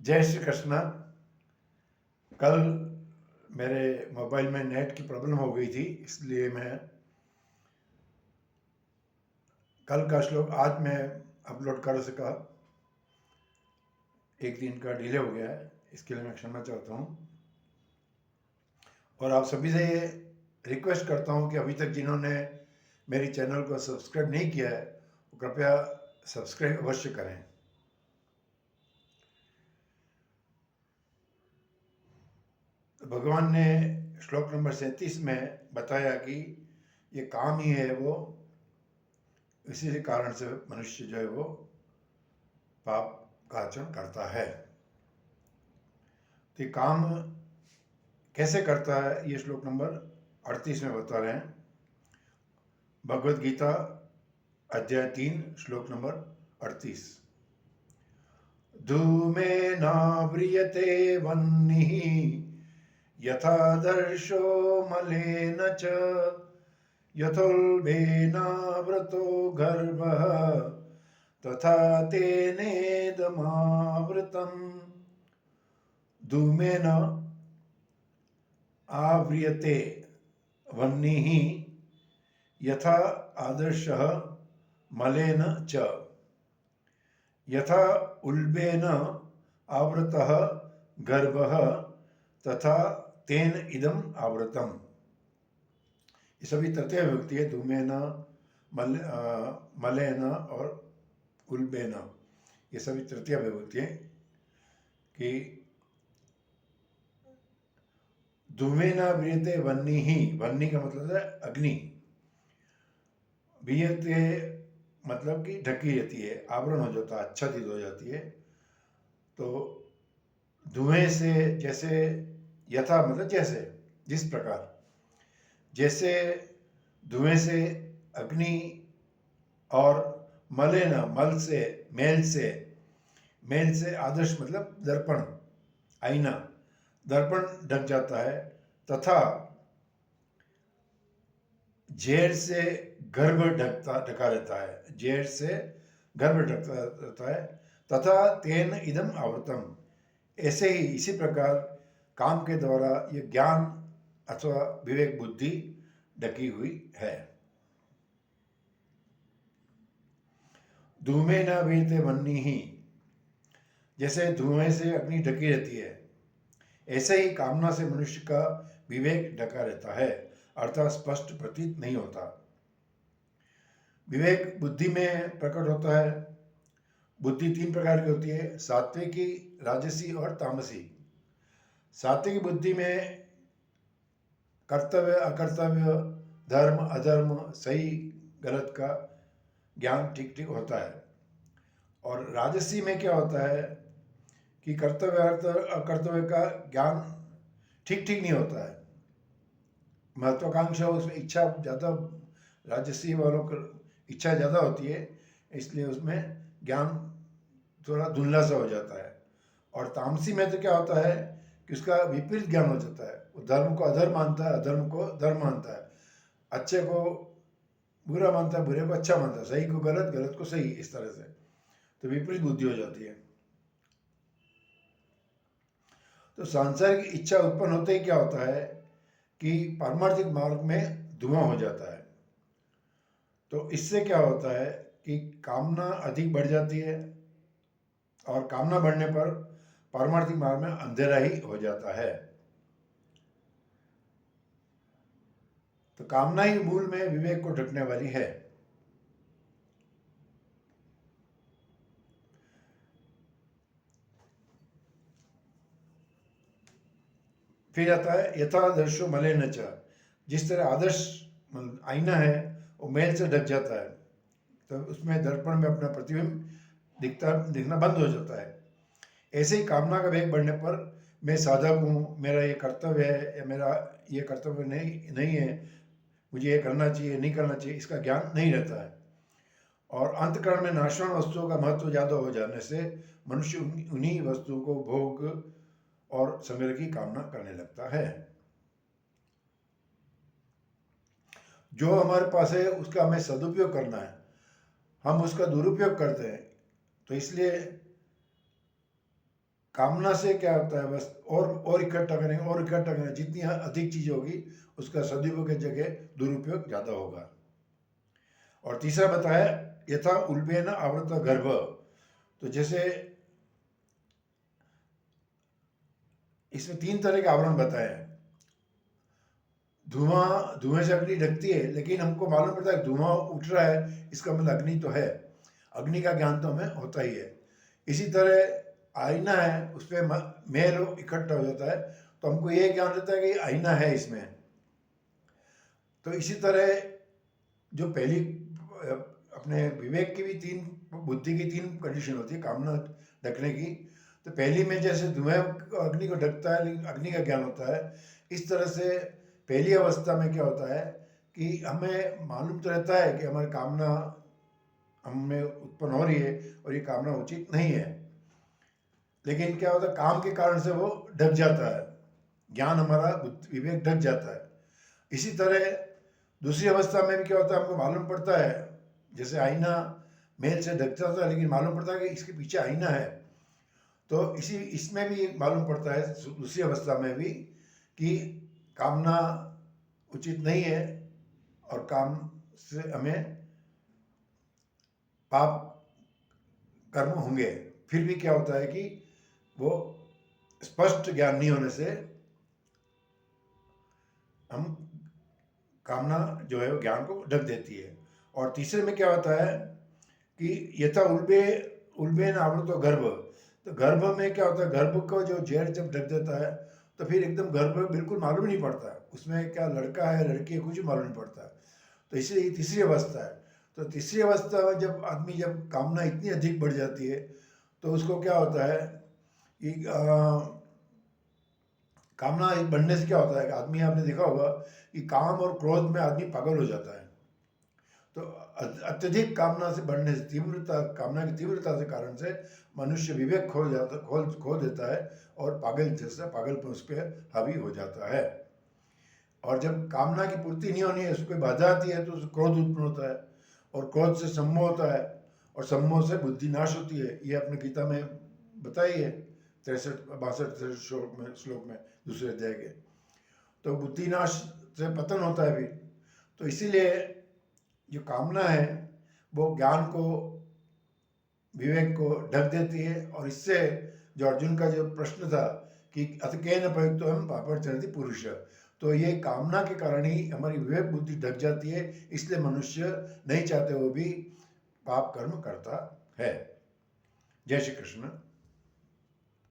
जय श्री कृष्ण। कल मेरे मोबाइल में नेट की प्रॉब्लम हो गई थी, इसलिए मैं कल का श्लोक आज मैं अपलोड कर सका। एक दिन का डिले हो गया है, इसके लिए मैं क्षमा चाहता हूँ। और आप सभी से ये रिक्वेस्ट करता हूँ कि अभी तक जिन्होंने मेरी चैनल को सब्सक्राइब नहीं किया है वो कृपया सब्सक्राइब अवश्य करें। भगवान ने श्लोक नंबर 37 में बताया कि ये काम ही है वो, इसी कारण से मनुष्य जो है वो पाप का आचरण करता है। तो ये काम कैसे करता है ये श्लोक नंबर 38 में बता रहे हैं। भगवत गीता अध्याय 3 श्लोक नंबर 38। धूमेनाव्रियते वह्निः यथादर्शो मलेन च यथोल्बेनावृतो गर्भः तथा तेनेदमावृतम्। धूमेन आव्रियते वह्निः यथा आदर्शः मलेन च यथा उल्बेन आवृतः गर्भः तथा तेन इदम आवृतम। ये सभी तृतीय विभक्ति है। धूमेन, मलेन और उल्बेन, ये सभी तृतीय विभक्ति है कि धूमेन व्रियते वह्निः, वह्नि का मतलब है अग्नि, व्रियते मतलब कि ढकी रहती है, आवरण हो जाता है, आच्छादित हो जाती है। तो धुएं से, जैसे यथा मतलब जैसे, जिस प्रकार, जैसे धुएं से अग्नि और मलेन मल से, मेल से आदर्श मतलब दर्पण, आईना, दर्पण ढक जाता है, तथा जेर से गर्भ ढका रहता है, जेर से गर्भ ढकता रहता है। तथा तेन इदम आवृतम, ऐसे ही इसी प्रकार काम के द्वारा ये ज्ञान अथवा विवेक बुद्धि ढकी हुई है। धूमे न वीरते वह्निः, जैसे धुएं से अग्नि ढकी रहती है, ऐसे ही कामना से मनुष्य का विवेक ढका रहता है, अर्थात स्पष्ट प्रतीत नहीं होता। विवेक बुद्धि में प्रकट होता है। बुद्धि 3 प्रकार की होती है, सात्विकी, राजसी और तामसी। सात्विक बुद्धि में कर्तव्य अकर्तव्य, धर्म अधर्म, सही गलत का ज्ञान ठीक ठीक होता है। और राजसी में क्या होता है कि कर्तव्य अकर्तव्य का ज्ञान ठीक ठीक नहीं होता है, महत्वाकांक्षा, उसमें इच्छा ज़्यादा, राजसी वालों को इच्छा ज़्यादा होती है, इसलिए उसमें ज्ञान थोड़ा धुंधला सा हो जाता है। और तामसी में तो क्या होता है कि उसका विपरीत ज्ञान हो जाता है, वो धर्म को अधर्म मानता है, अधर्म को धर्म मानता है, अच्छे को बुरा मानता है, बुरे को अच्छा मानता है, सही को गलत, गलत को सही, इस तरह से तो विपरीत बुद्धि हो जाती है। तो सांसारिक इच्छा उत्पन्न होते ही क्या होता है कि पारमार्थिक मार्ग में धुआं हो जाता है। तो इससे क्या होता है कि कामना अधिक बढ़ जाती है, और कामना बढ़ने पर पारमार्थिक मार्ग में अंधेरा ही हो जाता है। तो कामना ही मूल में विवेक को ढकने वाली है। फिर आता है यथादर्शो मलेन च, जिस तरह आदर्श आईना है वो मैल से ढक जाता है, तो उसमें दर्पण में अपना प्रतिबिंब दिखना बंद हो जाता है। ऐसे ही कामना का वेग बढ़ने पर मैं साधक हूँ, मेरा ये कर्तव्य है, या मेरा ये कर्तव्य नहीं है, मुझे ये करना चाहिए नहीं करना चाहिए, इसका ज्ञान नहीं रहता है। और अंतकरण में नाशवान वस्तुओं का महत्व ज़्यादा हो जाने से मनुष्य उन्हीं वस्तुओं को भोग और संग्रह की कामना करने लगता है। जो हमारे पास है उसका हमें सदुपयोग करना है, हम उसका दुरुपयोग करते हैं। तो इसलिए कामना से क्या होता है, बस और इकट्ठा करेंगे और इकट्ठा करेंगे, जितनी अधिक चीज़ होगी उसका सदुपयोग की जगह दुरुपयोग ज़्यादा होगा। और तीसरा बताया यथा उल्बेन आवृत गर्भ, तो जैसे इसमें 3 तरह के आवरण बताए हैं। धुएं से अग्नि ढकती है, लेकिन हमको मालूम पड़ता है धुआं उठ रहा है, इसका मतलब अग्नि तो है, अग्नि का ज्ञान तो हमें होता ही है। इसी तरह आईना है, उस पर मैल इकट्ठा हो जाता है, तो हमको ये ज्ञान रहता है कि आईना है इसमें। तो इसी तरह जो पहली अपने विवेक की भी 3, बुद्धि की 3 कंडीशन होती है कामना ढकने की। तो पहली में जैसे धुएं अग्नि को ढकता है, लेकिन अग्नि का ज्ञान होता है, इस तरह से पहली अवस्था में क्या होता है कि हमें मालूम तो रहता है कि हमारी कामना हमें उत्पन्न हो रही है और ये कामना उचित नहीं है, लेकिन क्या होता है काम के कारण से वो ढक जाता है, ज्ञान हमारा विवेक ढक जाता है। इसी तरह दूसरी अवस्था में भी क्या होता है, हमको मालूम पड़ता है, जैसे आईना मेल से ढक जाता है, लेकिन मालूम पड़ता है कि इसके पीछे आईना है। तो इसमें भी मालूम पड़ता है दूसरी अवस्था में भी कि कामना उचित नहीं है और काम से हमें पाप कर्म होंगे। फिर भी क्या होता है कि वो स्पष्ट ज्ञान नहीं होने से हम कामना जो है वो ज्ञान को ढक देती है। और तीसरे में क्या होता है कि यथा उल्बेन आवृतो गर्भ, तो गर्भ में क्या होता है, गर्भ को जो जड़ जब ढक देता है तो फिर एकदम गर्भ बिल्कुल मालूम नहीं पड़ता, उसमें क्या लड़का है लड़की है कुछ भी मालूम नहीं पड़ता। तो इसलिए ये तीसरी अवस्था है। तो तीसरी अवस्था में जब आदमी जब कामना इतनी अधिक बढ़ जाती है तो उसको क्या होता है कि कामना बढ़ने से क्या होता है कि आदमी, आपने देखा होगा कि काम और क्रोध में आदमी पागल हो जाता है। तो अत्यधिक कामना से बढ़ने से, तीव्रता, कामना की तीव्रता से कारण से मनुष्य विवेक खो देता है और पागल जैसा पागलपन उस पर हावी हो जाता है। और जब कामना की पूर्ति नहीं होनी है, उसको बाधा आती है, तो क्रोध उत्पन्न होता है और क्रोध से सम्मोह होता है और सम्मोह से बुद्धि नाश होती है। ये अपने गीता में बताई है 63-62 श्लोक में दूसरे अध्याय के। तो बुद्धि नाश से पतन होता है फिर। तो इसीलिए जो कामना है वो ज्ञान को, विवेक को ढक देती है। और इससे जो अर्जुन का जो प्रश्न था कि अथ केन प्रयुक्त हम पापड़ पुरुष, तो ये कामना के कारण ही हमारी विवेक बुद्धि ढक जाती है, इसलिए मनुष्य नहीं चाहते हुए भी पाप कर्म करता है। जय श्री कृष्ण।